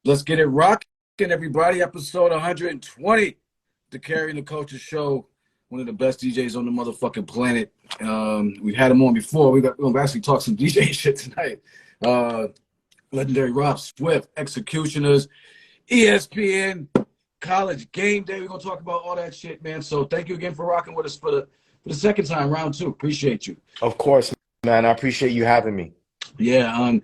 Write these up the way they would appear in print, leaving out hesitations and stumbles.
Let's get it rocking, everybody. Episode 120, the Carrying the Culture Show. One of the best DJs on the motherfucking planet. We've had him on before. We're going to actually talk some DJ shit tonight. Legendary Rob Swift, X-ecutioners, ESPN, College Game Day. We're going to talk about all that shit, man. So thank you again for rocking with us for the second time, round two. Appreciate you. Of course, man. I appreciate you having me. Yeah,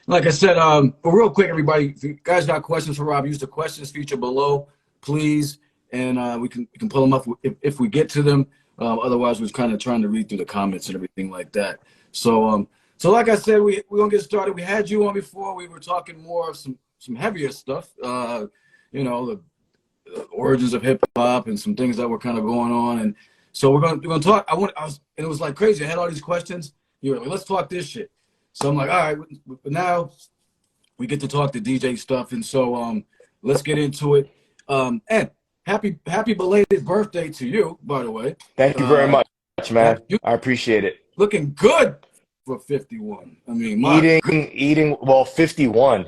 like I said, but real quick, everybody, if you guys got questions for Rob, use the questions feature below, please, and we can pull them up if we get to them. Otherwise, we're kind of trying to read through the comments and everything like that. So like I said, we're gonna get started. We had you on before. We were talking more of some heavier stuff. The origins of hip hop and some things that were kind of going on, and so we're gonna talk. And it was like crazy. I had all these questions. You were like, let's talk this shit. So I'm like, all right, but now we get to talk the DJ stuff, and so let's get into it. And happy belated birthday to you, by the way. Thank you very much, man. I appreciate it. Looking good for 51. I mean, eating well, 51.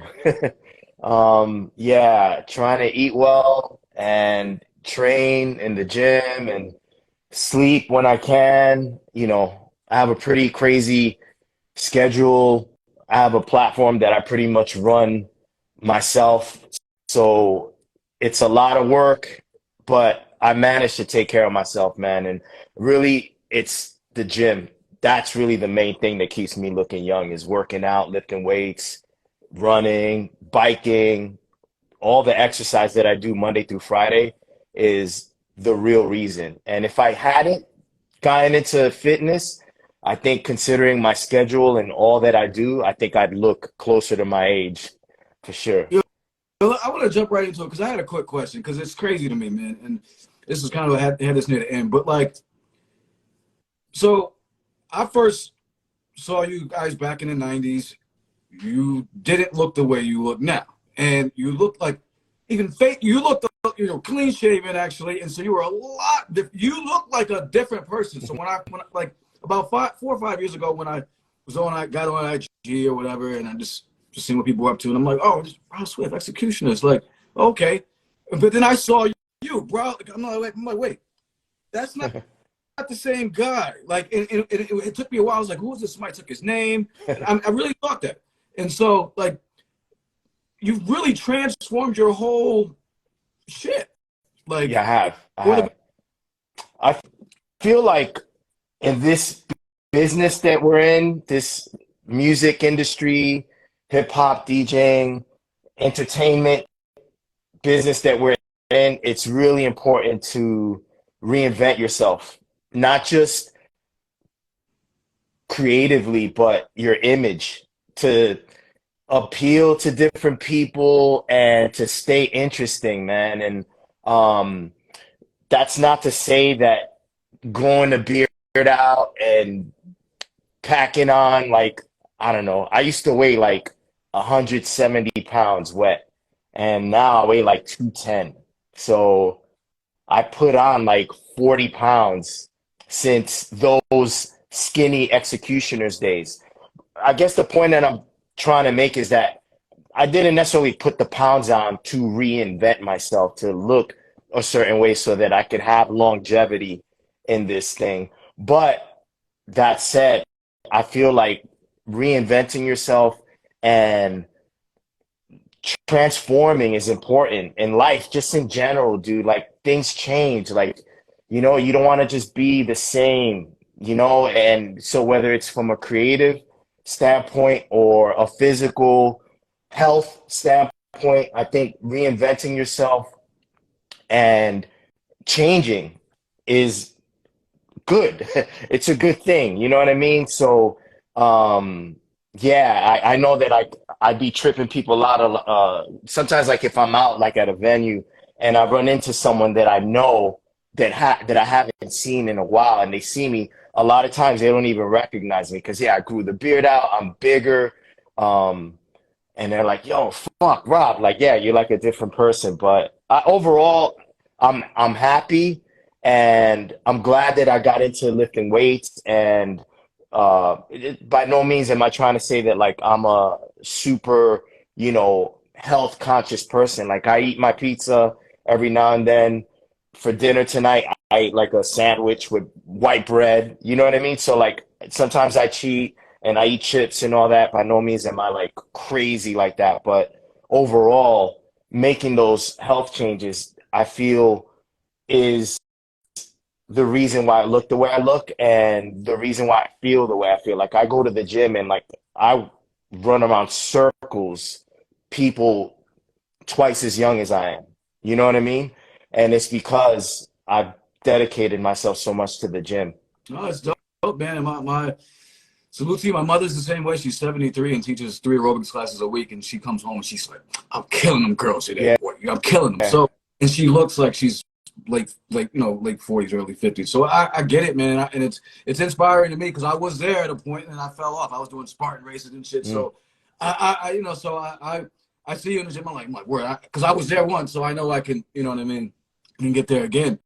Yeah, trying to eat well and train in the gym and sleep when I can. I have a pretty crazy schedule. I have a platform that I pretty much run myself, so it's a lot of work, but I managed to take care of myself, man. And really, it's the gym. That's really the main thing that keeps me looking young, is working out, lifting weights, running, biking. All the exercise that I do Monday through Friday is the real reason. And if I hadn't gotten into fitness, I think, considering my schedule and all that I do, I think I'd look closer to my age for sure. Yeah, I want to jump right into it because I had a quick question, because it's crazy to me, man. And this is kind of, I had this near the end, but like, so I first saw you guys back in the 90s. You didn't look the way you look now. And you looked like, even fake, you looked, clean shaven actually. And so you were a lot, you looked like a different person. So when I like, about 4 or 5 years ago, when I got on IG or whatever, and I just seeing what people were up to, and I'm like, oh, Rob Swift, X-ecutioners, like, okay. But then I saw you, bro. I'm like, wait, that's not the same guy. Like, and it took me a while. I was like, who is this? Somebody took his name. And I really thought that. And so, like, you've really transformed your whole shit. Like, yeah, I feel like in this business that we're in, this music industry, hip hop, DJing, entertainment business that we're in, it's really important to reinvent yourself, not just creatively, but your image, to appeal to different people and to stay interesting, man. And that's not to say that growing a beard out and packing on, like, I don't know, I used to weigh like 170 pounds wet, and now I weigh like 210. So I put on like 40 pounds since those skinny X-ecutioners days. I guess the point that I'm trying to make is that I didn't necessarily put the pounds on to reinvent myself, to look a certain way so that I could have longevity in this thing. But that said, I feel like reinventing yourself and transforming is important in life, just in general, dude. Like, things change. Like, you don't want to just be the same, and so whether it's from a creative standpoint or a physical health standpoint, I think reinventing yourself and changing is good. It's a good thing, you know what I mean? So yeah, I know that I'd be tripping people out sometimes, like if I'm out like at a venue and I run into someone that I know that I haven't seen in a while, and they see me, a lot of times they don't even recognize me because, yeah, I grew the beard out, I'm bigger, and they're like, yo, fuck, Rob, like, yeah, you're like a different person. But overall, I'm happy, and I'm glad that I got into lifting weights. And by no means am I trying to say that like I'm a super, health conscious person. Like I eat my pizza every now and then. For dinner tonight, I ate like a sandwich with white bread. You know what I mean? So like sometimes I cheat and I eat chips and all that. By no means am I like crazy like that. But overall, making those health changes, I feel is the reason why I look the way I look and the reason why I feel the way I feel. Like I go to the gym and like I run around circles, people twice as young as I am. You know what I mean? And it's because I've dedicated myself so much to the gym. No, it's dope, man. And my salute to you. My mother's the same way. She's 73 and teaches 3 aerobics classes a week. And she comes home and she's like, I'm killing them girls today. Yeah. Boy. I'm killing them. So, and she looks like she's late 40s, early 50s. So I get it, man. And it's inspiring to me because I was there at a point and I fell off. I was doing Spartan races and shit. So I see you in the gym. I'm like, word, because I was there once, so I know I can, you know what I mean, can get there again.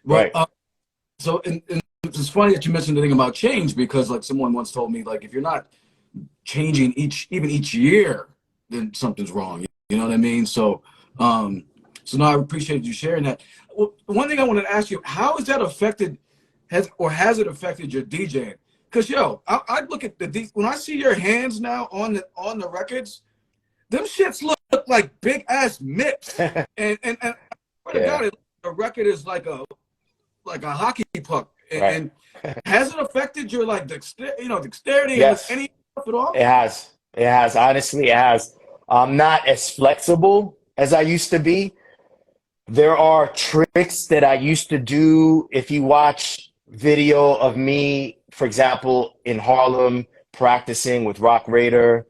But, Right. So it's funny that you mentioned the thing about change because like someone once told me, like, if you're not changing even each year, then something's wrong. You know what I mean? So, so no, I appreciate you sharing that. Well, one thing I wanted to ask you, how has that affected, has it affected your DJing? Because I look at when I see your hands now on the records, them shits look like big ass mitts, and I swear to God, the record is like a hockey puck. And has it affected your like dexterity Yes. and any stuff at all? It has. It has. Honestly, it has. I'm not as flexible as I used to be. There are tricks that I used to do. If you watch video of me, for example, in Harlem practicing with Roc Raida,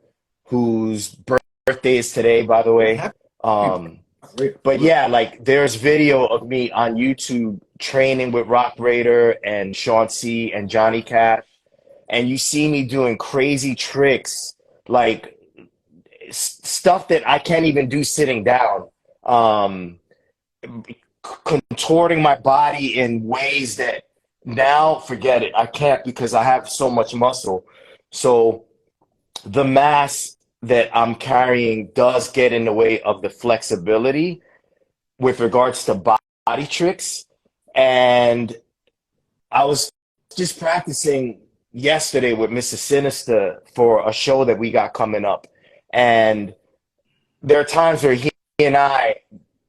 whose birthday is today, by the way. But yeah, like there's video of me on YouTube training with Roc Raida and Sean C and Johnny Cash, and you see me doing crazy tricks, like stuff that I can't even do sitting down, contorting my body in ways that now forget it. I can't because I have so much muscle. So the mass that I'm carrying does get in the way of the flexibility with regards to body tricks. And I was just practicing yesterday with Mr. Sinister for a show that we got coming up. And there are times where he and I,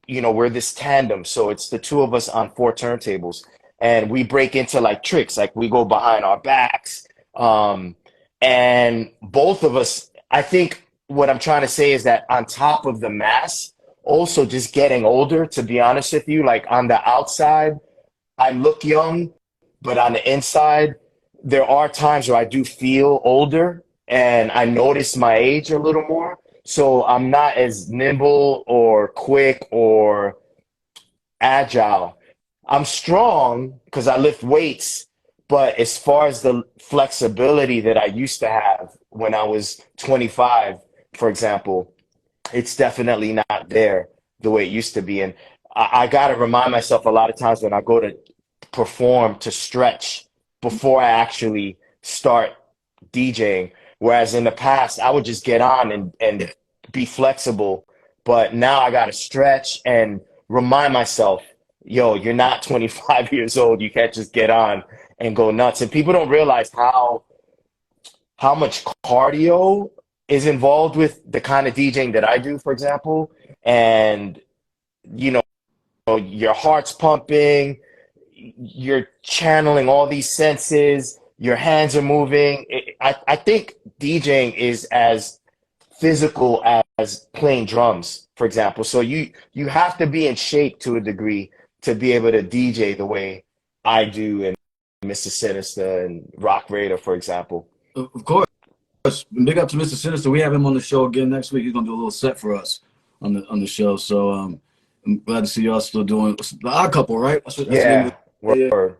we're this tandem. So it's the two of us on 4 turntables. And we break into like tricks, like we go behind our backs. And both of us, I think what I'm trying to say is that on top of the mass, also just getting older, to be honest with you, like on the outside, I look young, but on the inside, there are times where I do feel older and I notice my age a little more. So I'm not as nimble or quick or agile. I'm strong because I lift weights, but as far as the flexibility that I used to have when I was 25, for example, it's definitely not there the way it used to be. And I got to remind myself a lot of times when I go to perform to stretch before I actually start DJing. Whereas in the past, I would just get on and be flexible. But now I got to stretch and remind myself, yo, you're not 25 years old. You can't just get on and go nuts. And people don't realize how much cardio is involved with the kind of DJing that I do, for example. And, your heart's pumping, you're channeling all these senses, your hands are moving. I think DJing is as physical as playing drums, for example. So you have to be in shape to a degree to be able to DJ the way I do and Mr. Sinister and Roc Raida, for example. Of course. Big up to Mr. Sinister. We have him on the show again next week. He's gonna do a little set for us on the show. So I'm glad to see y'all still doing the Odd Couple, right? That's Word.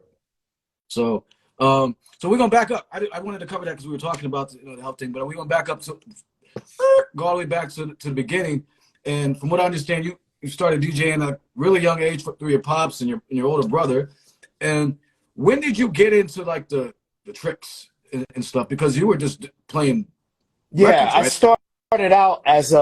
So so we're gonna back up. I wanted to cover that because we were talking about the health thing, but we're gonna back up to go all the way back to the beginning. And from what I understand, you started DJing at a really young age through your pops and your older brother. And when did you get into like the tricks and stuff? Because you were just playing records, right? I started out as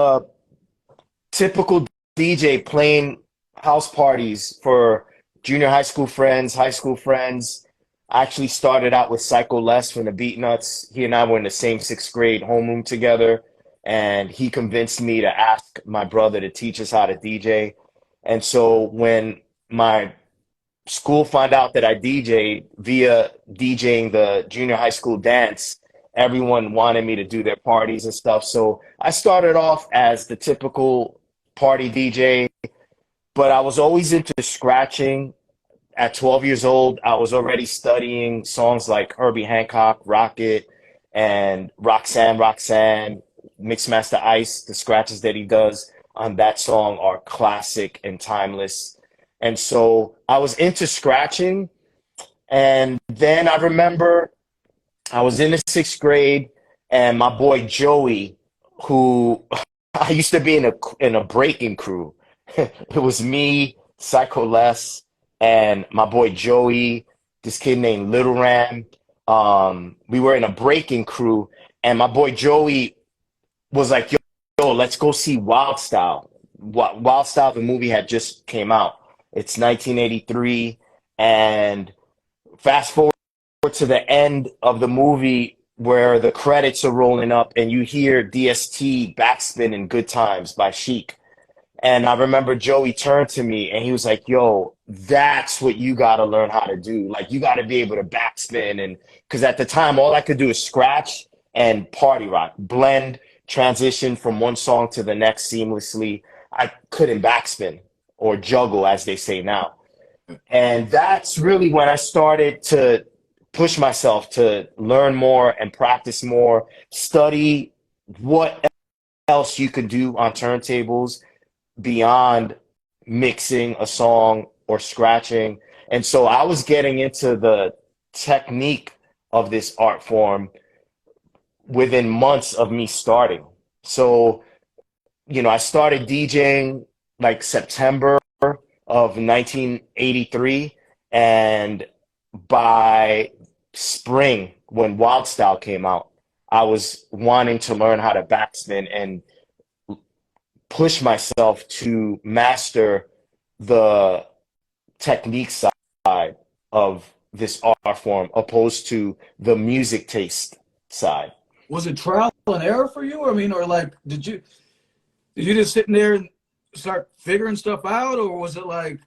typical DJ playing house parties for junior high school friends, high school friends. I actually started out with Psycho Les from the Beatnuts. He and I were in the same sixth grade homeroom together, and he convinced me to ask my brother to teach us how to DJ. And so when my school found out that I DJ via DJing the junior high school dance, everyone wanted me to do their parties and stuff. So I started off as the typical party DJ, but I was always into scratching. At 12 years old, I was already studying songs like Herbie Hancock, Rocket, and Roxanne, Roxanne, Mixmaster Ice. The scratches that he does on that song are classic and timeless. And so I was into scratching. And then I remember I was in the sixth grade, and my boy Joey, who I used to be in a breaking crew. It was me, Psycho Les, and my boy Joey, this kid named Little Ram. We were in a breaking crew, and my boy Joey was like, yo, let's go see Wild Style. Wild Style, the movie had just came out. It's 1983, and fast forward to the end of the movie where the credits are rolling up and you hear DST Backspin in Good Times by Chic. And I remember Joey turned to me and he was like, yo, that's what you got to learn how to do. Like, you got to be able to backspin. And because at the time, all I could do is scratch and party rock, blend, transition from one song to the next seamlessly. I couldn't backspin or juggle, as they say now. And that's really when I started to push myself to learn more and practice more, study what else you could do on turntables beyond mixing a song or scratching. And so I was getting into the technique of this art form within months of me starting. So, I started DJing like September of 1983, and by spring, when Wild Style came out, I was wanting to learn how to backspin and push myself to master the technique side of this art form opposed to the music taste side. Was it trial and error for you? I mean, or like, did you just sit in there and start figuring stuff out, or was it like,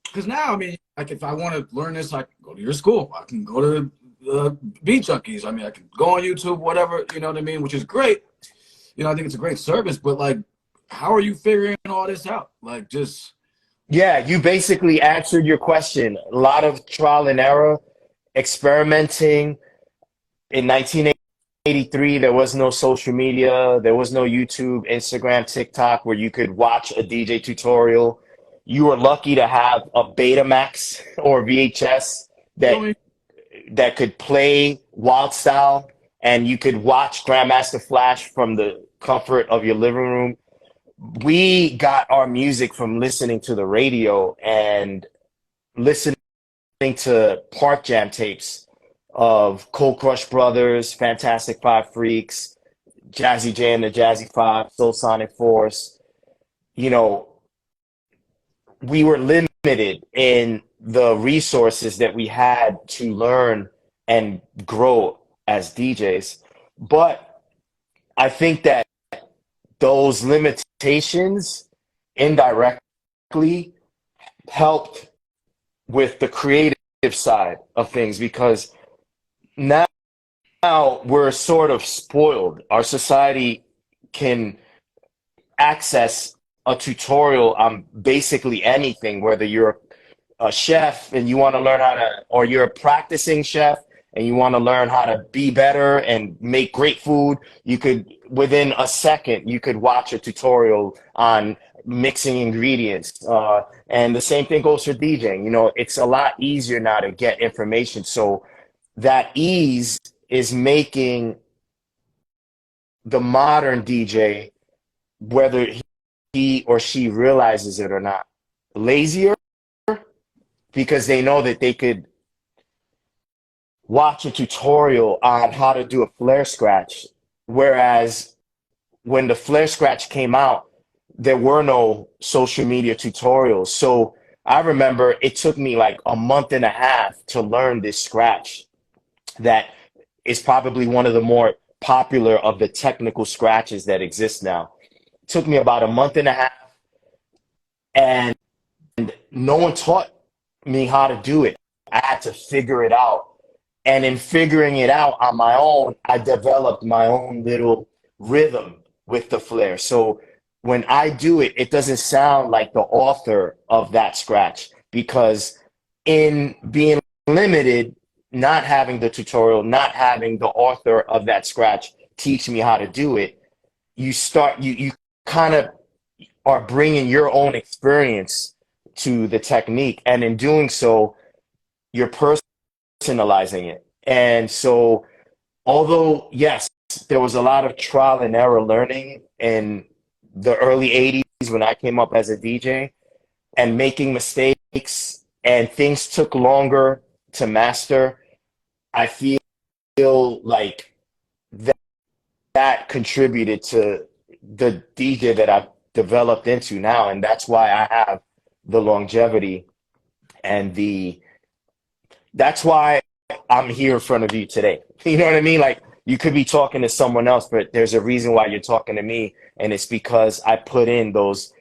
because now, I mean, like if I want to learn this, I can go to your school. I can go to Beat Junkies. I mean, I can go on YouTube, whatever, you know what I mean, which is great. I think it's a great service, but like, how are you figuring all this out? Like, just. Yeah, you basically answered your question. A lot of trial and error, experimenting. In 1983, there was no social media. There was no YouTube, Instagram, TikTok, where you could watch a DJ tutorial. You were lucky to have a Betamax or VHS that could play Wild Style, and you could watch Grandmaster Flash from the comfort of your living room. We got our music from listening to the radio and listening to Park Jam tapes of Cold Crush Brothers, Fantastic Five Freaks, Jazzy J and the Jazzy Five, Soul Sonic Force. We were limited in the resources that we had to learn and grow as DJs. But I think that those limitations indirectly helped with the creative side of things, because now we're sort of spoiled. Our society can access a tutorial on basically anything, whether you're a chef and you want to learn how to, or you're a practicing chef and you want to learn how to be better and make great food. You could, within a second, you could watch a tutorial on mixing ingredients. And the same thing goes for DJing. It's a lot easier now to get information. So that ease is making the modern DJ, whether he or she realizes it or not, lazier, because they know that they could watch a tutorial on how to do a flare scratch. Whereas when the flare scratch came out, there were no social media tutorials. So I remember it took me like a month and a half to learn this scratch that is probably one of the more popular of the technical scratches that exist now. It took me about a month and a half, and no one taught me how to do it. I had to figure it out. And in figuring it out on my own, I developed my own little rhythm with the flare. So when I do it, it doesn't sound like the author of that scratch, because in being limited, not having the tutorial, not having the author of that scratch teach me how to do it, you kind of are bringing your own experience to the technique. And in doing so, you're personalizing it. And so, although, yes, there was a lot of trial and error learning in the early 80s when I came up as a DJ, and making mistakes, and things took longer to master, I feel like that, that contributed to the DJ that I've developed into now. And that's why I have the longevity and that's why I'm here in front of you today. You know what I mean? Like, you could be talking to someone else, but there's a reason why you're talking to me, and it's because I put in those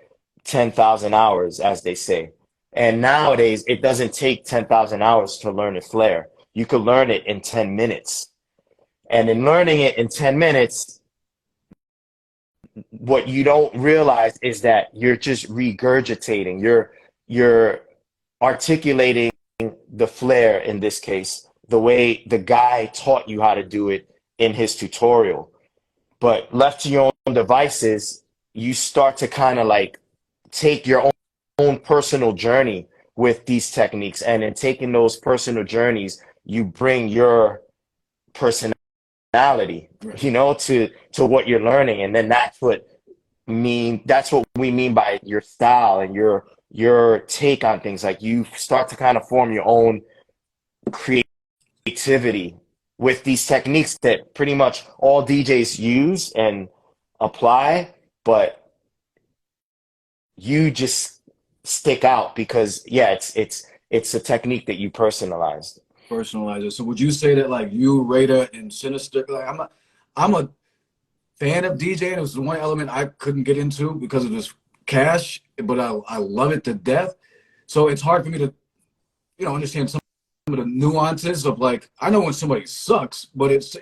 10,000 hours, as they say. And nowadays, it doesn't take 10,000 hours to learn a flare. You could learn it in 10 minutes. And in learning it in 10 minutes, what you don't realize is that you're just regurgitating. You're articulating the flare, in this case, the way the guy taught you how to do it in his tutorial. But left to your own devices, you start to kind of like take your own personal journey with these techniques. And in taking those personal journeys, you bring your personality, you know, to what you're learning. And then that's what we mean by your style and your take on things. Like, you start to kind of form your own creativity with these techniques that pretty much all DJs use and apply, but you just stick out because, yeah, it's a technique that you personalized. Personalizer. So would you say that like you, Raida, and Sinister, like I'm a fan of DJing. It was the one element I couldn't get into because of this cash, but I love it to death. So it's hard for me to, understand some of the nuances of, like, I know when somebody sucks, but it's,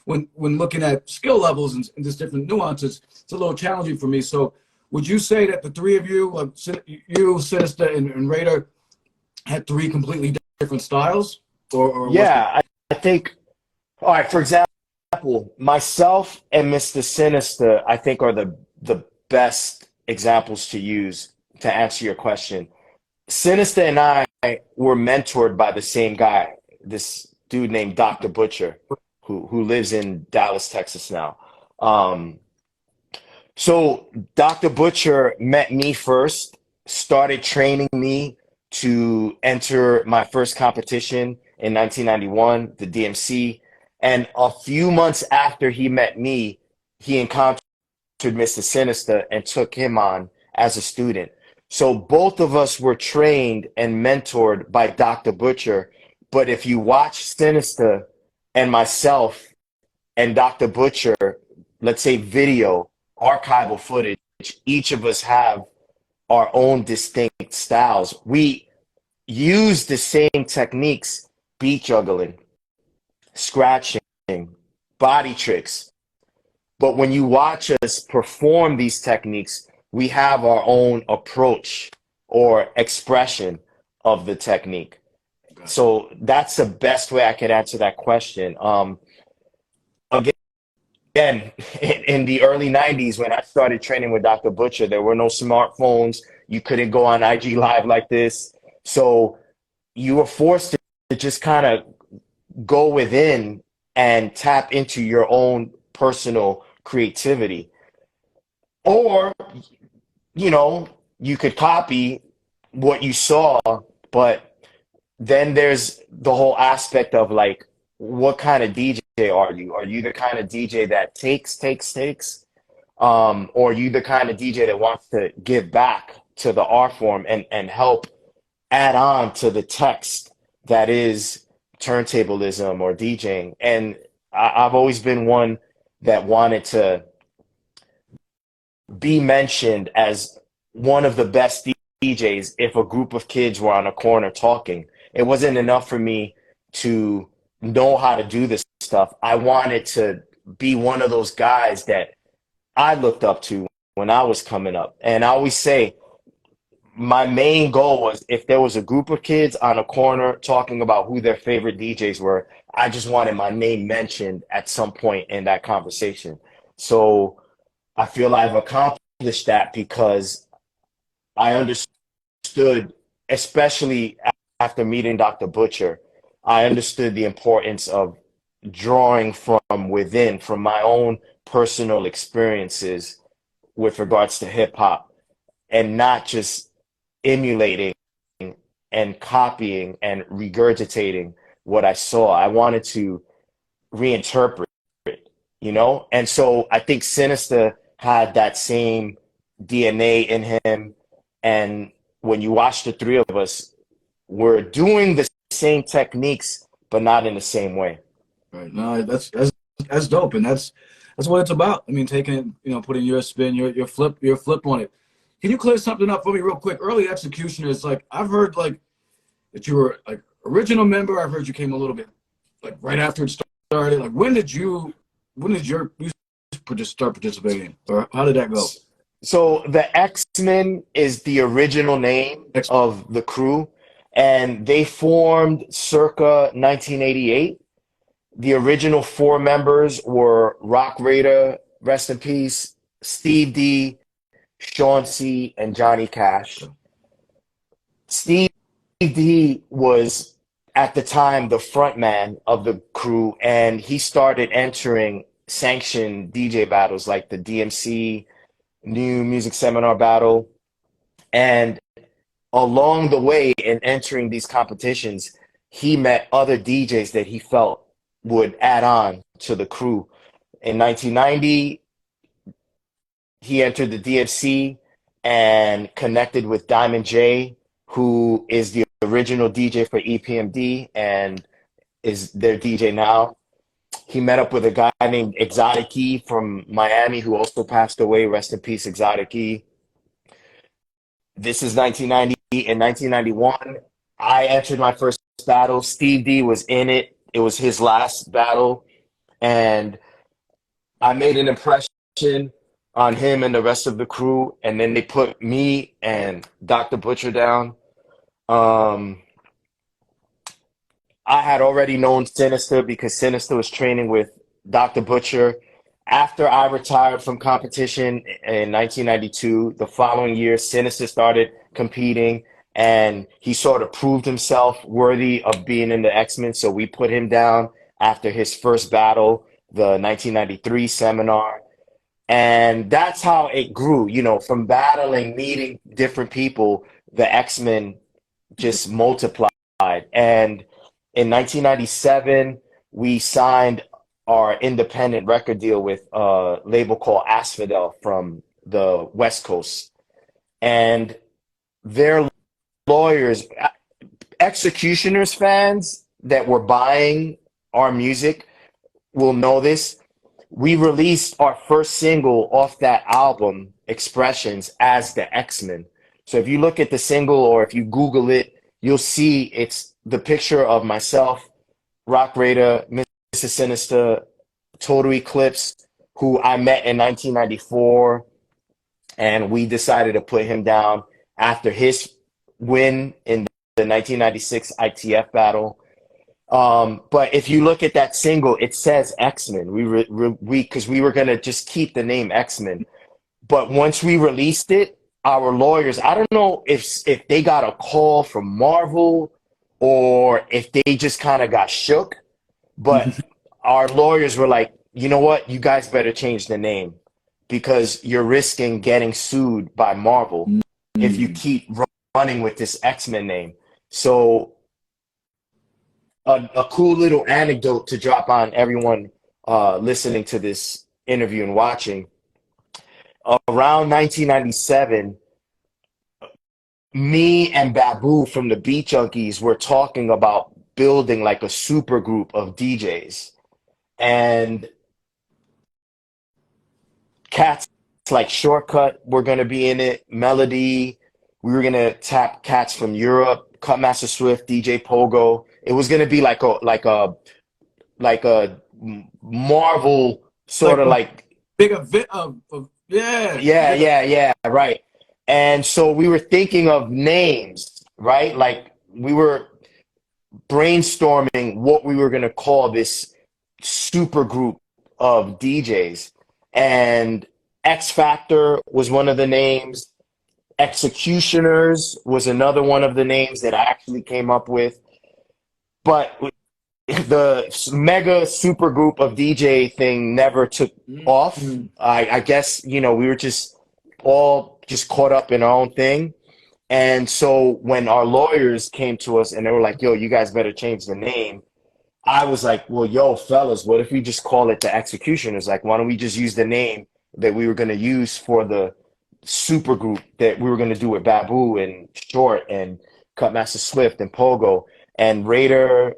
when looking at skill levels and just different nuances, it's a little challenging for me. So would you say that the three of you, like you, Sinister, and Raida, had three completely different styles? Or Yeah, I think, all right, for example, myself and Mr. Sinister, I think, are the best examples to use to answer your question. Sinister and I were mentored by the same guy, this dude named Dr. Butcher, who lives in Dallas, Texas now. So Dr. Butcher met me first, started training me to enter my first competition in 1991, the DMC. And a few months after he met me, he encountered Mr. Sinister and took him on as a student. So both of us were trained and mentored by Dr. Butcher. But if you watch Sinister and myself and Dr. Butcher, let's say video, archival footage, each of us have our own distinct styles. We use the same techniques: beat juggling, scratching, body tricks. But when you watch us perform these techniques, we have our own approach or expression of the technique. So that's the best way I could answer that question. Again, in the early 90s, when I started training with Dr. Butcher, there were no smartphones. You couldn't go on IG Live like this. So you were forced to just kind of go within and tap into your own personal creativity. Or, you could copy what you saw, but then there's the whole aspect of, like, what kind of DJ are you? Are you the kind of DJ that takes? or you the kind of DJ that wants to give back to the art form and help add on to the text that is turntablism or DJing. And I've always been one that wanted to be mentioned as one of the best DJs if a group of kids were on a corner talking. It wasn't enough for me to know how to do this stuff. I wanted to be one of those guys that I looked up to when I was coming up. And I always say my main goal was if there was a group of kids on a corner talking about who their favorite DJs were, I just wanted my name mentioned at some point in that conversation. So I feel I've accomplished that because I understood, especially after meeting Dr. Butcher, I understood the importance of drawing from within, from my own personal experiences with regards to hip hop, and not just emulating and copying and regurgitating what I saw. I wanted to reinterpret it, you know? And so I think Sinister had that same DNA in him. And when you watch the three of us, we're doing the same techniques, but not in the same way. Right. No, that's dope, and that's what it's about. I mean, taking it, you know, putting your spin, your flip on it. Can you clear something up for me real quick? Early X-ecutioners, like I've heard like that you were like original member. I've heard you came a little bit like right after it started. Like when did you start participating, or how did that go? So the X-Men is the original name of the crew, and they formed circa 1988. The original four members were Roc Raida, rest in peace, Steve D, Sean C, and Johnny Cash. Steve D was at the time the front man of the crew, and he started entering sanctioned DJ battles like the DMC New Music Seminar Battle. And along the way in entering these competitions, he met other DJs that he felt would add on to the crew. In 1990, he entered the DMC and connected with Diamond J, who is the original DJ for EPMD and is their DJ now. He met up with a guy named Exotic E from Miami, who also passed away. Rest in peace, Exotic E. This is 1990. In 1991, I entered my first battle. Steve D was in it. It was his last battle. And I made an impression on him and the rest of the crew. And then they put me and Dr. Butcher down. I had already known Sinister because Sinister was training with Dr. Butcher. After I retired from competition in 1992, the following year, Sinister started competing, and he sort of proved himself worthy of being in the X-Men. So we put him down after his first battle, the 1993 seminar. And that's how it grew, you know, from battling, meeting different people, the X-Men just multiplied. And in 1997, we signed our independent record deal with a label called Asphodel from the West Coast. And their lawyers, X-ecutioners fans that were buying our music will know this. We released our first single off that album, Expressions, as the X-Men. So if you look at the single or if you Google it, you'll see it's the picture of myself, Roc Raida, Mr. Sinister, Total Eclipse, who I met in 1994, and we decided to put him down after his win in the 1996 ITF battle. But if you look at that single, it says X-Men. Because we were gonna just keep the name X-Men, but once we released it, our lawyers, I don't know if they got a call from Marvel or if they just kind of got shook, but our lawyers were like, you know what, you guys better change the name because you're risking getting sued by Marvel if you keep running with this X-Men name. So a cool little anecdote to drop on everyone listening to this interview and watching. around 1997, me and Babu from the Beat Junkies were talking about building like a super group of DJs. And cats like Shortcut were going to be in it, Melody. We were going to tap cats from Europe, Cutmaster Swift, DJ Pogo. It was going to be like a Marvel Like sort of a like big event of yeah, yeah, yeah. yeah, yeah, right. And so we were thinking of names, right? Like we were brainstorming what we were going to call this super group of DJs. And X Factor was one of the names. X-ecutioners was another one of the names that I actually came up with. But the mega super group of DJ thing never took off. Mm. I guess, we were just all just caught up in our own thing. And so when our lawyers came to us and they were like, yo, you guys better change the name. I was like, well, yo, fellas, what if we just call it the Executioners? Like, why don't we just use the name that we were going to use for the super group that we were going to do with Babu and Short and Cutmaster Swift and Pogo and Raider,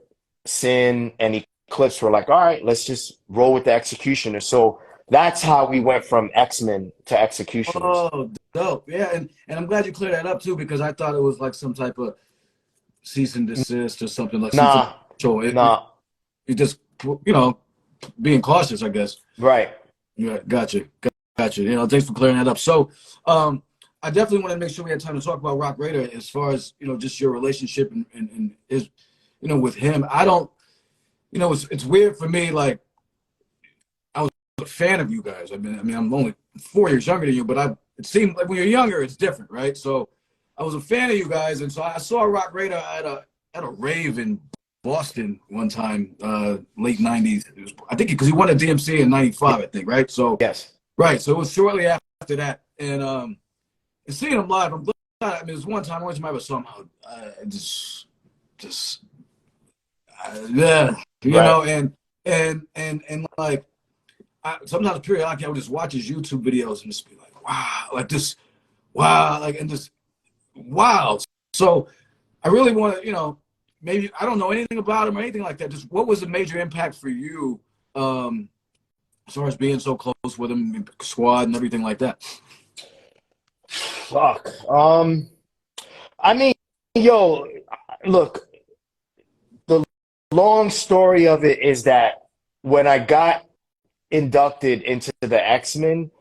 Sin, and Eclipse were like, all right, let's just roll with the Executioners. So that's how we went from X-Men to Executioners. Oh, dope. Yeah, and I'm glad you cleared that up too, because I thought it was like some type of cease and desist or something like some sort of Nah, show. nah, It just being cautious, I guess. right. Yeah, gotcha. Gotcha. Thanks for clearing that up. So, I definitely want to make sure we had time to talk about Roc Raida as far as, just your relationship and his, with him. I don't, it's weird for me. Like, I was a fan of you guys. I mean, I'm only 4 years younger than you, but it seemed like when you're younger, it's different, right? So I was a fan of you guys. And so I saw Roc Raida at a rave in Boston one time, late 90s. I think because he won a DMC in 95, I think, right? So, Yes. right. So it was shortly after that. And seeing him live, I'm glad. I mean, there's one time I went to my somehow, just, yeah, Right. and like, sometimes periodically I would just watch his YouTube videos and just be like, wow, like this, wow, like, and just, wow. So I really want to, maybe I don't know anything about him or anything like that. Just what was the major impact for you, as far as being so close with him, squad, and everything like that? Fuck. I mean, yo, look, the long story of it is that when I got inducted into the X-Men,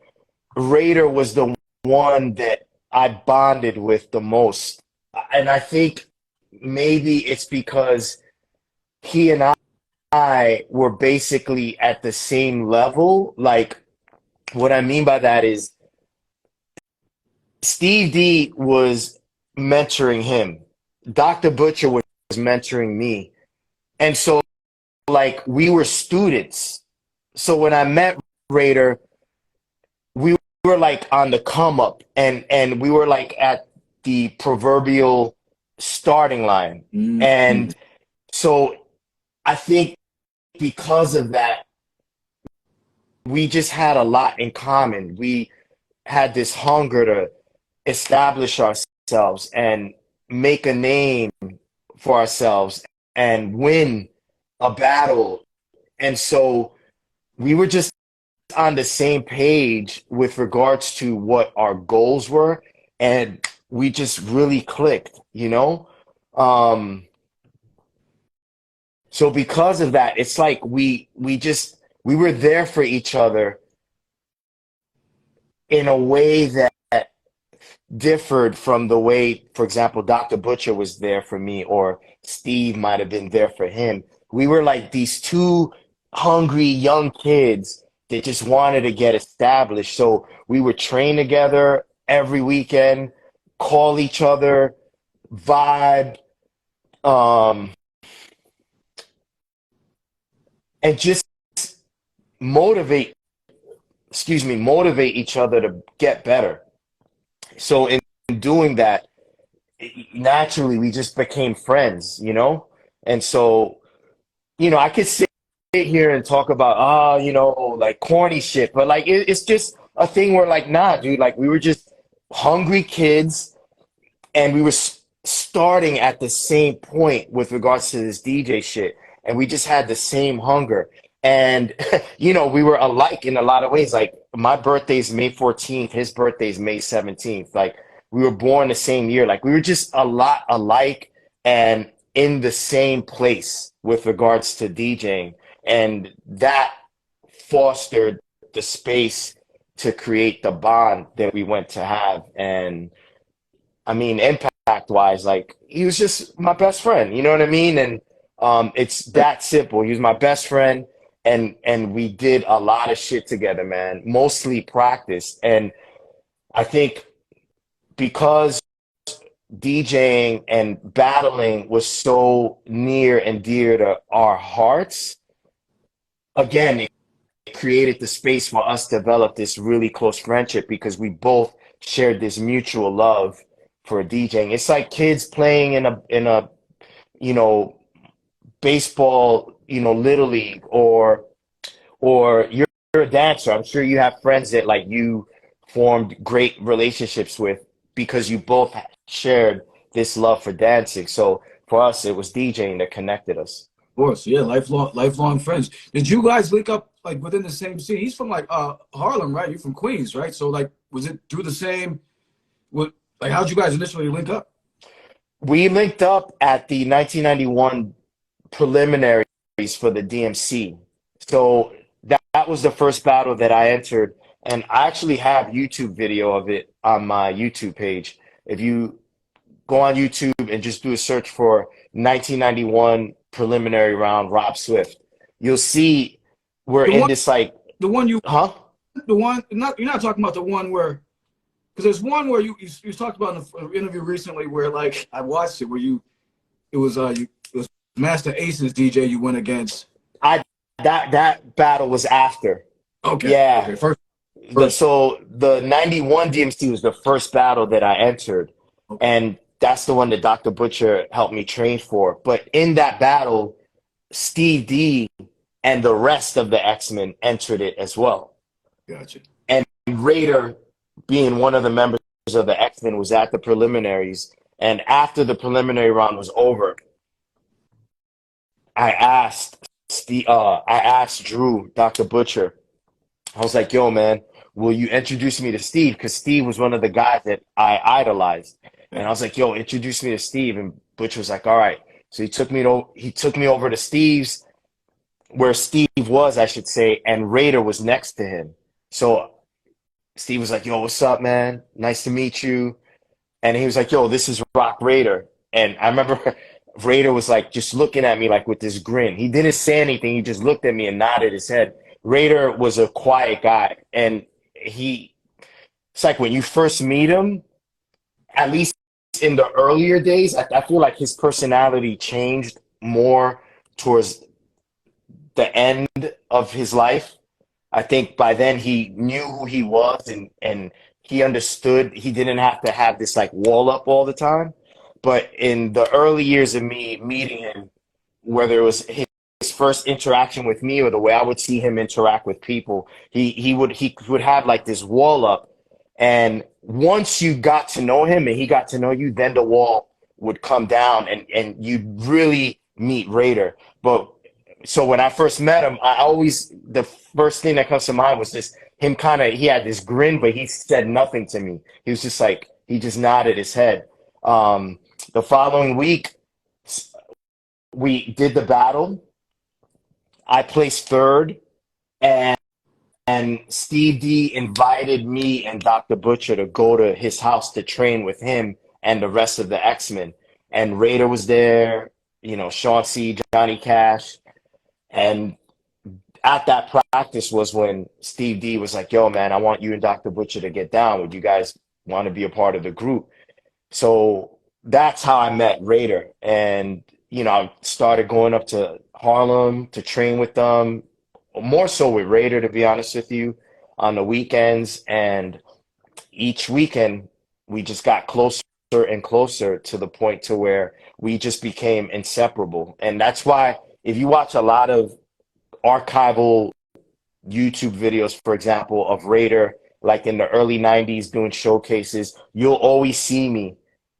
Raider was the one that I bonded with the most. And I think maybe it's because he and I were basically at the same level. Like, what I mean by that is Steve D was mentoring him. Dr. Butcher was mentoring me. And so, like, we were students. So when I met Raider, we were like on the come up and we were like at the proverbial starting line. Mm-hmm. And so I think because of that, we just had a lot in common. We had this hunger to establish ourselves and make a name for ourselves and win a battle. And so we were just on the same page with regards to what our goals were. And we just really clicked. So because of that, it's like we were there for each other in a way that differed from the way, for example, Dr. Butcher was there for me, or Steve might have been there for him. We were like these two hungry young kids that just wanted to get established. So we would train together every weekend, call each other, vibe, um, and just motivate, motivate each other to get better. So in doing that, naturally we just became friends. And so, I could sit here and talk about, like corny shit, but like it's just a thing where like, nah, dude, like we were just hungry kids and we were starting at the same point with regards to this DJ shit. And we just had the same hunger. And, you know, we were alike in a lot of ways. Like my birthday's May 14th, his birthday's May 17th. Like we were born the same year. Like we were just a lot alike and in the same place with regards to DJing. And that fostered the space to create the bond that we went to have. And I mean, impact wise, like he was just my best friend, you know what I mean? And it's that simple. He was my best friend, and we did a lot of shit together, man. Mostly practice. And I think because DJing and battling was so near and dear to our hearts, again, it created the space for us to develop this really close friendship because we both shared this mutual love for DJing. It's like kids playing in a you know baseball, little league, or you're a dancer. I'm sure you have friends that like you formed great relationships with because you both shared this love for dancing. So for us, it was DJing that connected us. Of course, yeah, lifelong friends. Did you guys link up like within the same city? He's from like Harlem, right? You're from Queens, right? So like, was it through the same? What like how'd you guys initially link up? We linked up at the 1991 preliminaries for the DMC. So that was the first battle that I entered, and I actually have YouTube video of it on my YouTube page. If you go on YouTube and just do a search for 1991 preliminary round Rob Swift, you'll see we're The in one, this like, the one you, huh? the one. Not you're not talking about the one where because there's one where you talked about in an interview recently where like I watched it where it was Master Ace's DJ you went against. I that battle was after. Okay, Yeah. okay, first. So the 91 DMC was the first battle that I entered, Okay, and that's the one that Dr. Butcher helped me train for. But in that battle, Steve D and the rest of the X-Men entered it as well. gotcha. And Raider, being one of the members of the X-Men, was at the preliminaries. And after the preliminary round was over, I asked Drew, Dr. Butcher, I was like, yo, man, will you introduce me to Steve? Because Steve was one of the guys that I idolized. And I was like, yo, introduce me to Steve. And Butcher was like, all right. So he took me over to Steve's, where Steve was, I should say, and Raider was next to him. So Steve was like, yo, what's up, man? Nice to meet you. And he was like, yo, this is Roc Raida. And I remember Raider was like just looking at me like with this grin. He didn't say anything. He just looked at me and nodded his head. Raider was a quiet guy. And it's like when you first meet him, at least in the earlier days, I feel like his personality changed more towards the end of his life. I think by then he knew who he was and he understood he didn't have to have this like wall up all the time. But in the early years of me meeting him, whether it was his first interaction with me or the way I would see him interact with people, he would have like this wall up. And once you got to know him and he got to know you, then the wall would come down and you'd really meet Raider. But so when I first met him, the first thing that comes to mind was just him he had this grin, but he said nothing to me. He was just like, he just nodded his head. The following week, we did the battle. I placed third, and Steve D invited me and Dr. Butcher to go to his house to train with him and the rest of the X-Men. And Raider was there, Sean C., Johnny Cash. And at that practice was when Steve D was like, yo, man, I want you and Dr. Butcher to get down. Would you guys want to be a part of the group? So that's how I met Raider. And, I started going up to Harlem to train with them, more so with Raider, to be honest with you, on the weekends. And each weekend, we just got closer and closer to the point to where we just became inseparable. And that's why if you watch a lot of archival YouTube videos, for example, of Raider like in the early 90s doing showcases, you'll always see me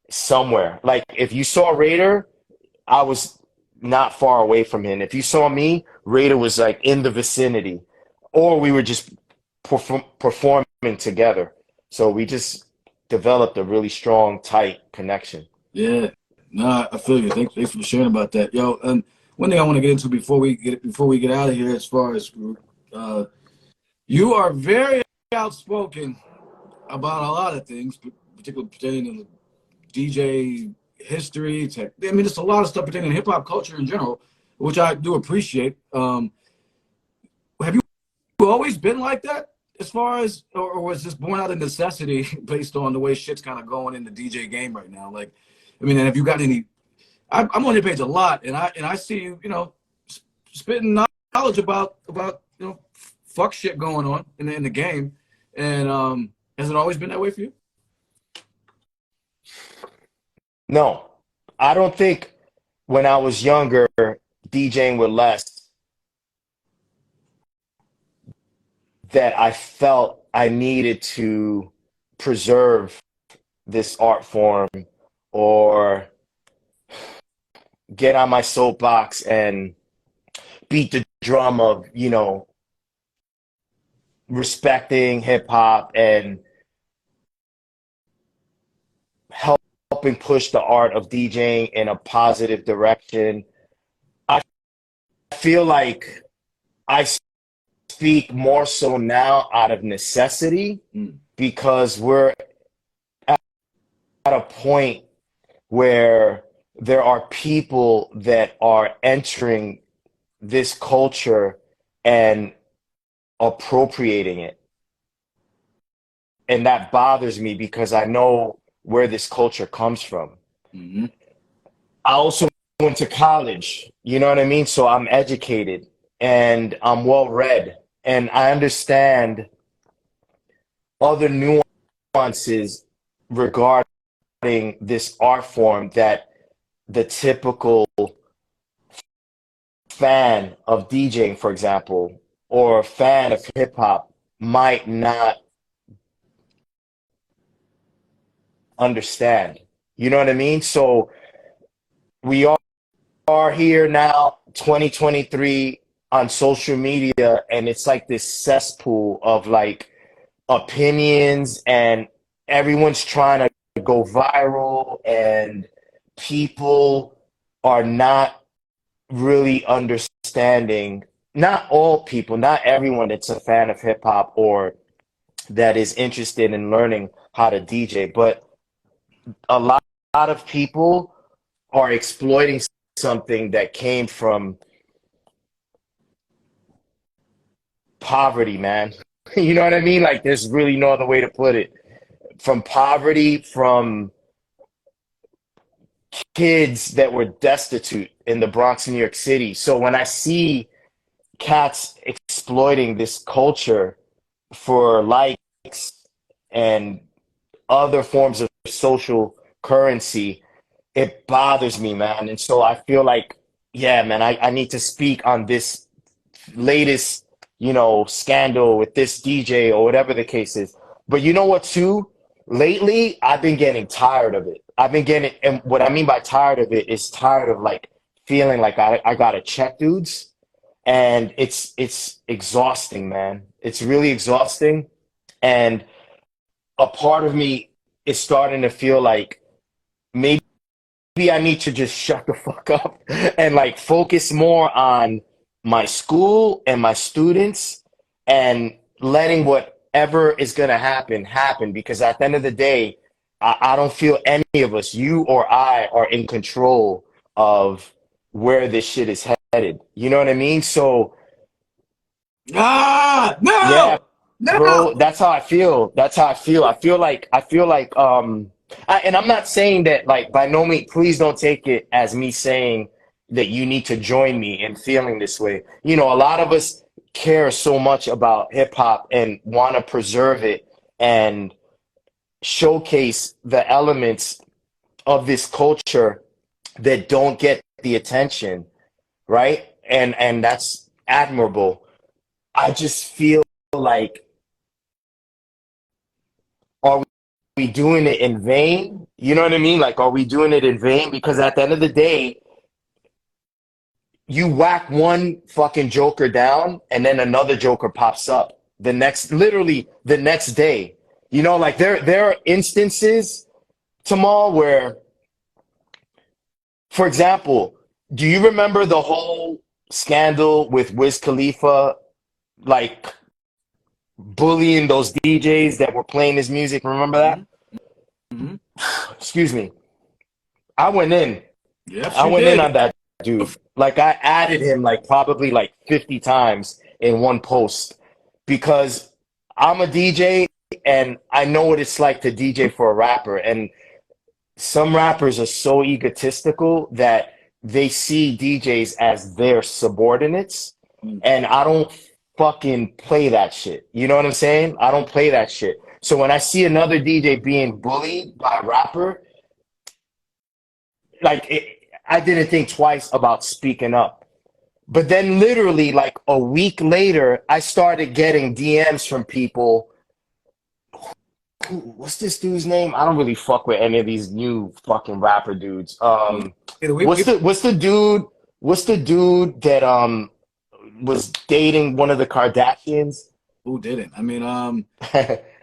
somewhere. Like if you saw Raider, I was not far away from him. If you saw me, Raider was like in the vicinity, or we were just performing together. So we just developed a really strong, tight connection. Yeah, no, I feel you. Thanks for sharing about that, yo. One thing I want to get into before we get out of here, as far as uh, you are very outspoken about a lot of things, particularly pertaining to DJ history, tech. I mean, just a lot of stuff pertaining to hip hop culture in general, which I do appreciate. Have you always been like that, as far as, or was this born out of necessity based on the way shit's kind of going in the DJ game right now? Like, I mean, and have you got any? I'm on your page a lot, and I see you, spitting knowledge about fuck shit going on in the game, and has it always been that way for you? No, I don't think when I was younger, DJing with less, that I felt I needed to preserve this art form or get on my soapbox and beat the drum of, respecting hip hop and helping push the art of DJing in a positive direction. I feel like I speak more so now out of necessity because we're at a point where there are people that are entering this culture and appropriating it. And that bothers me because I know where this culture comes from. Mm-hmm. I also went to college, you know what I mean? So I'm educated and I'm well read and I understand other nuances regarding this art form that the typical fan of DJing, for example, or a fan of hip hop might not understand. You know what I mean? So we are here now, 2023, on social media, and it's like this cesspool of like opinions, and everyone's trying to go viral, and people are not really understanding. Not all people, not everyone that's a fan of hip hop or that is interested in learning how to DJ, but a lot of people are exploiting something that came from poverty, man. You know what I mean? Like, there's really no other way to put it. From poverty, from kids that were destitute in the Bronx, New York City. So when I see cats exploiting this culture for likes and other forms of social currency, it bothers me, man. And so I feel like, yeah, man, I need to speak on this latest, scandal with this DJ or whatever the case is. But you know what, too? Lately, I've been getting tired of it. And what I mean by tired of it is tired of like feeling like I gotta check dudes. And it's exhausting, man. It's really exhausting. And a part of me is starting to feel like maybe I need to just shut the fuck up and like focus more on my school and my students and letting whatever is going to happen, because at the end of the day, I don't feel any of us, you or I, are in control of where this shit is headed. You know what I mean? So yeah, No, no. bro, that's how I feel. That's how I feel. And I'm not saying that, like, by no means, please don't take it as me saying that you need to join me in feeling this way. A lot of us care so much about hip hop and want to preserve it and showcase the elements of this culture that don't get the attention, right? And that's admirable. I just feel like we doing it in vain? You know what I mean? Like, are we doing it in vain? Because at the end of the day, you whack one fucking joker down and then another joker pops up literally the next day. You know, like there are instances, Tamal, where, for example, do you remember the whole scandal with Wiz Khalifa, like bullying those DJs that were playing his music? Remember that? Mm-hmm. Excuse me. I went in. Yes, I you went in did. on that dude. Like I added him like probably like 50 times in one post because I'm a DJ and I know what it's like to DJ for a rapper. And some rappers are so egotistical that they see DJs as their subordinates. And I don't fucking play that shit. You know what I'm saying? I don't play that shit. So when I see another DJ being bullied by a rapper, I didn't think twice about speaking up. But then literally like a week later, I started getting DMs from people. What's this dude's name? I don't really fuck with any of these new fucking rapper dudes. What's the dude that was dating one of the Kardashians? Who didn't? I mean,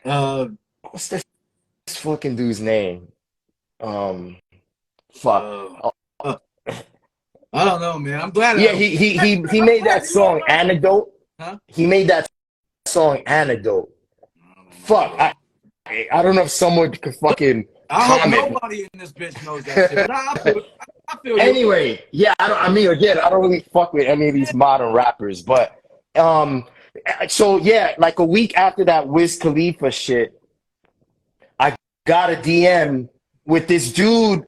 What's this fucking dude's name? Fuck. I don't know, man. I'm glad. Yeah, he made that song Antidote. Huh? He made that song Antidote. Fuck. I don't know if someone could fucking I hope comment. nobody in this bitch knows that shit. But I feel you. Anyway, yeah, I mean, again, I don't really fuck with any of these modern rappers, but so yeah, like a week after that Wiz Khalifa shit, I got a DM with this dude,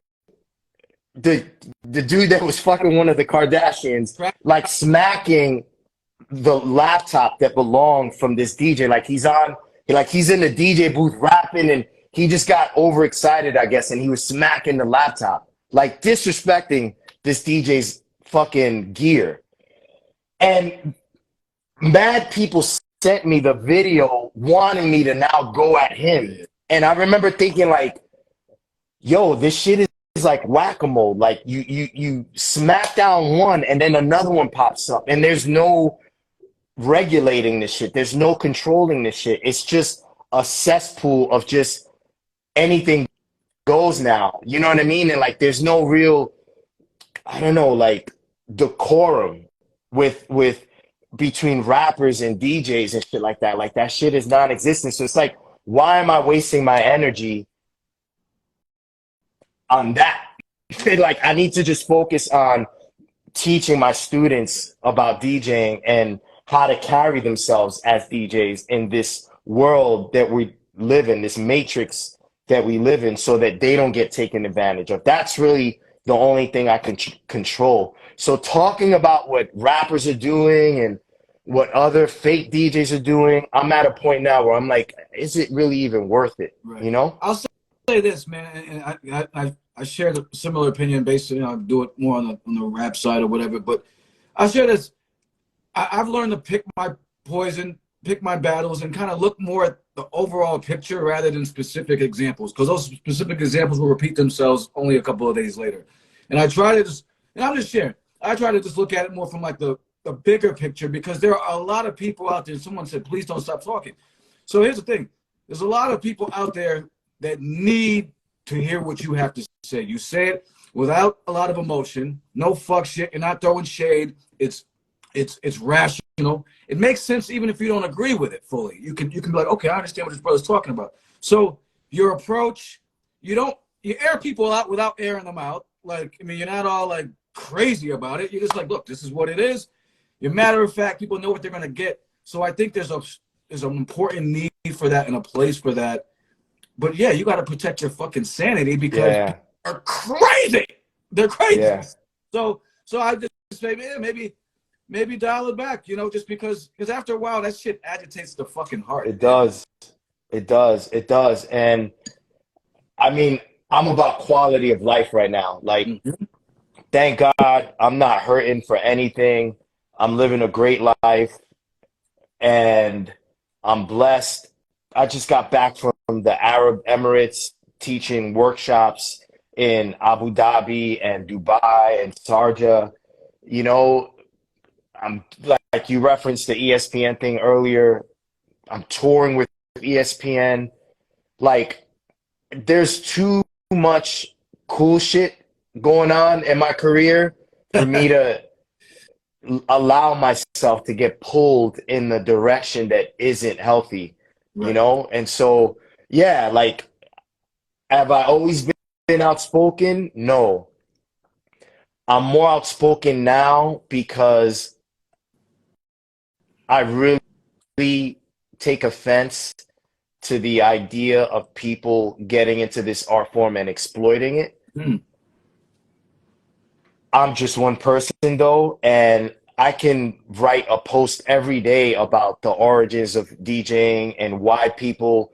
the dude that was fucking one of the Kardashians, like smacking the laptop that belonged from this DJ. Like he's in the DJ booth rapping and he just got overexcited, I guess, and he was smacking the laptop, like disrespecting this DJ's fucking gear. And mad people sent me the video wanting me to now go at him. And I remember thinking like, yo, this shit is like whack-a-mole. Like you smack down one and then another one pops up and there's no regulating this shit. There's no controlling this shit. It's just a cesspool of just anything goes now. You know what I mean? And like there's no real, I don't know, like decorum with between rappers and DJs and shit like that. Like that shit is non-existent. So it's like, why am I wasting my energy on that? Like I need to just focus on teaching my students about DJing and how to carry themselves as DJs in this world that we live in, this matrix that we live in, so that they don't get taken advantage of. That's really the only thing I can control. So talking about what rappers are doing and what other fake DJs are doing, I'm at a point now where I'm like, is it really even worth it? Right. You know? I'll say this, man, and I share a similar opinion based on, I do it more on the rap side or whatever, but I share this. I've learned to pick my poison, pick my battles, and kind of look more at the overall picture rather than specific examples, because those specific examples will repeat themselves only a couple of days later. And I try to just, and I'm just sharing, I try to just look at it more from like the bigger picture, because there are a lot of people out there. Someone said, please don't stop talking. So here's the thing. There's a lot of people out there that need to hear what you have to say. You say it without a lot of emotion, no fuck shit. You're not throwing shade. It's rational. It makes sense even if you don't agree with it fully. You can be like, okay, I understand what this brother's talking about. So your approach, you air people out without airing them out. Like, I mean, you're not all like crazy about it. You're just like, look, this is what it is. You're matter of fact, people know what they're gonna get. So I think there's an important need for that and a place for that. But yeah, you got to protect your fucking sanity, because people are crazy. They're crazy. Yeah. So I just say, yeah, maybe dial it back, you know, just because after a while that shit agitates the fucking heart. It does. And I mean, I'm about quality of life right now. Like, thank God I'm not hurting for anything. I'm living a great life and I'm blessed. I just got back from from the Arab Emirates, teaching workshops in Abu Dhabi and Dubai and Sharjah. You know, I'm like you referenced the ESPN thing earlier. I'm touring with ESPN. Like, there's too much cool shit going on in my career for me to allow myself to get pulled in the direction that isn't healthy, you Right. know? And so, yeah, like, have I always been outspoken? No. I'm more outspoken now because I really take offense to the idea of people getting into this art form and exploiting it. Mm. I'm just one person though, and I can write a post every day about the origins of DJing and why people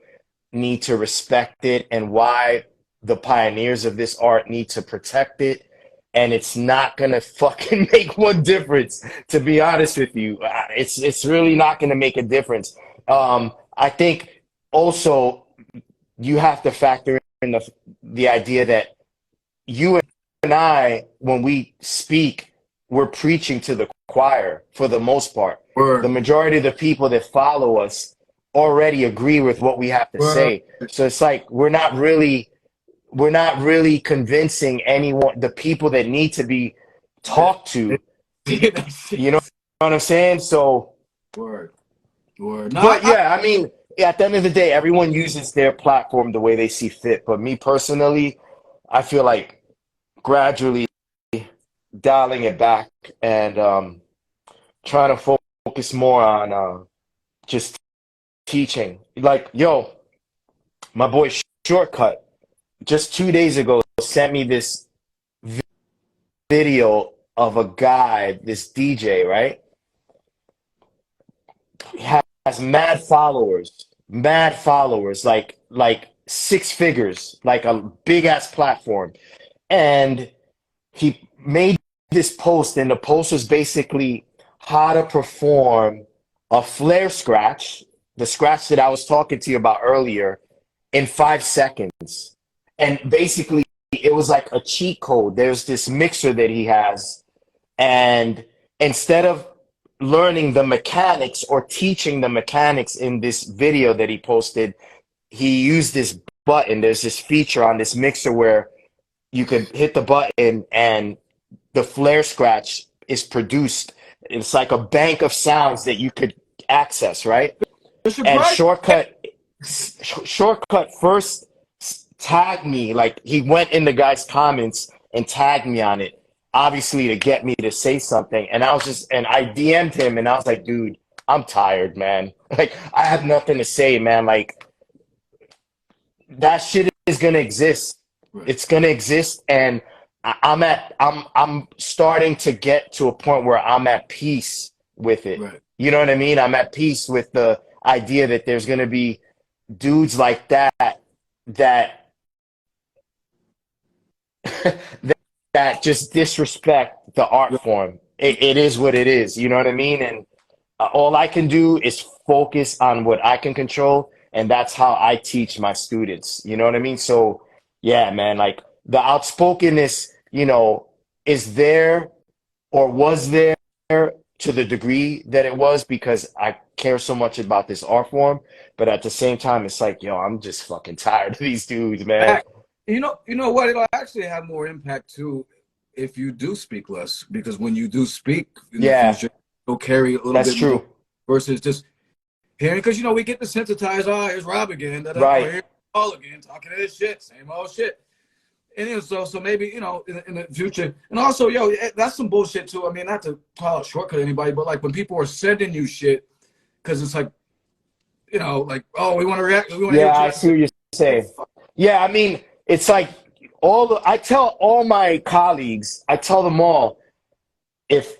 need to respect it and why the pioneers of this art need to protect it. And it's not gonna fucking make one difference, to be honest with you. It's really not gonna make a difference. I think also you have to factor in the idea that you and I, when we speak, we're preaching to the choir for the most part. Word. The majority of the people that follow us already agree with what we have to Word. say. So it's like we're not really convincing anyone, the people that need to be talked to. You know what I'm saying? So, Word. Word. No, but yeah, I mean, at the end of the day, everyone uses their platform the way they see fit. But me personally, I feel like gradually dialing it back and trying to focus more on just teaching. Like, yo, my boy Shortcut just 2 days ago sent me this video of a guy, this DJ, right? He has mad followers, like six figures, like a big ass platform. And he made this post, and the post was basically how to perform a flare scratch, the scratch that I was talking to you about earlier, in 5 seconds. And basically, it was like a cheat code. There's this mixer that he has, and instead of learning the mechanics or teaching the mechanics in this video that he posted, he used this button. There's this feature on this mixer where you could hit the button and the flare scratch is produced. It's like a bank of sounds that you could access, right? And Shortcut first tagged me, like he went in the guy's comments and tagged me on it, obviously to get me to say something. And I DM'd him and I was like, dude, I'm tired, man. Like, I have nothing to say, man. Like, that shit is gonna exist. Right. It's gonna exist, and I'm starting to get to a point where I'm at peace with it. Right. You know what I mean? I'm at peace with the idea that there's gonna be dudes like that that just disrespect the art form. It is what it is. You know what I mean? And all I can do is focus on what I can control, and that's how I teach my students. You know what I mean? So yeah, man, like the outspokenness, you know, is there or was there to the degree that it was because I care so much about this art form. But at the same time, it's like, yo, I'm just fucking tired of these dudes, man. You know what? It'll actually have more impact too if you do speak less, because when you do speak in the future, you'll carry a little That's bit true. more versus just hearing, because you know we get desensitized. Oh, here's Rob again. Right. Here's Paul again talking this shit, same old shit. And you know, so maybe, you know, in the future, and also, yo, that's some bullshit too. I mean, not to call it shortcut anybody, but like when people are sending you shit, because it's like, you know, like, oh, we want to react. We want to. Yeah, I see what you're saying. Yeah, I mean, it's like I tell all my colleagues, I tell them all, if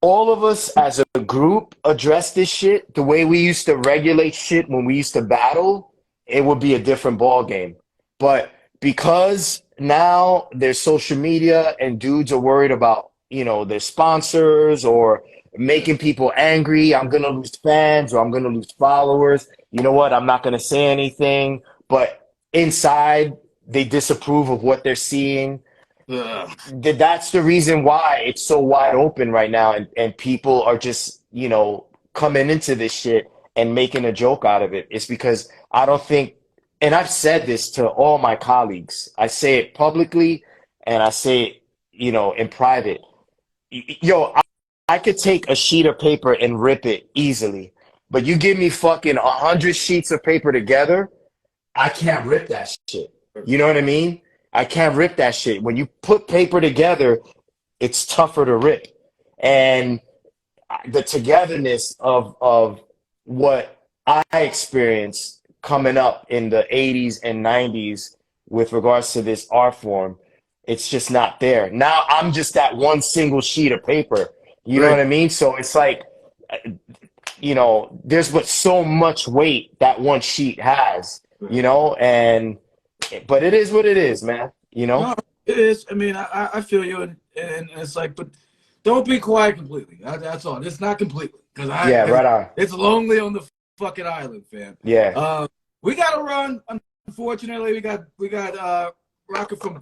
all of us as a group address this shit the way we used to regulate shit when we used to battle, it would be a different ball game. But because now there's social media and dudes are worried about, you know, their sponsors or making people angry, I'm gonna lose fans or I'm gonna lose followers. you know what, I'm not going to say anything, but inside they disapprove of what they're seeing. Ugh. That's the reason why it's so wide open right now, and people are just, coming into this shit and making a joke out of it. It's because I don't think, and I've said this to all my colleagues, I say it publicly and I say it, in private. Yo, I could take a sheet of paper and rip it easily, but you give me fucking 100 sheets of paper together, I can't rip that shit. You know what I mean? I can't rip that shit. When you put paper together, it's tougher to rip. And the togetherness of what I experienced coming up in the 80s and 90s with regards to this art form, it's just not there. Now I'm just that one single sheet of paper. You know Right. what I mean? So it's like, there's but so much weight that one sheet has, but it is what it is, man, No, it is. I mean, I feel you, and it's like, but don't be quiet completely. That's all. It's not completely because Yeah, right on. it's lonely on the fucking island, fam. Yeah. We got to run. Unfortunately, we got Rocket from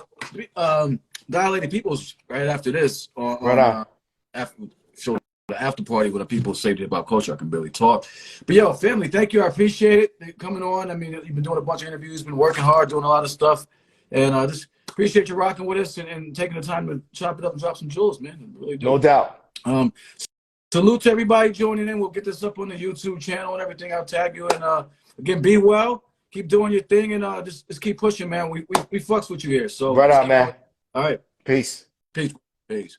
Dilated Peoples right after this Right on. after show the after party with the people saved about culture. I can barely talk, but yo, family, thank you. I appreciate it coming on. I mean, you've been doing a bunch of interviews, been working hard, doing a lot of stuff, and just appreciate you rocking with us and taking the time to chop it up and drop some jewels, man. I really do. No doubt. Salute to everybody joining in. We'll get this up on the YouTube channel and everything. I'll tag you. And again, be well. Keep doing your thing and just keep pushing, man. We fucks with you here. So Right on, man. all right. Peace. Peace. Peace.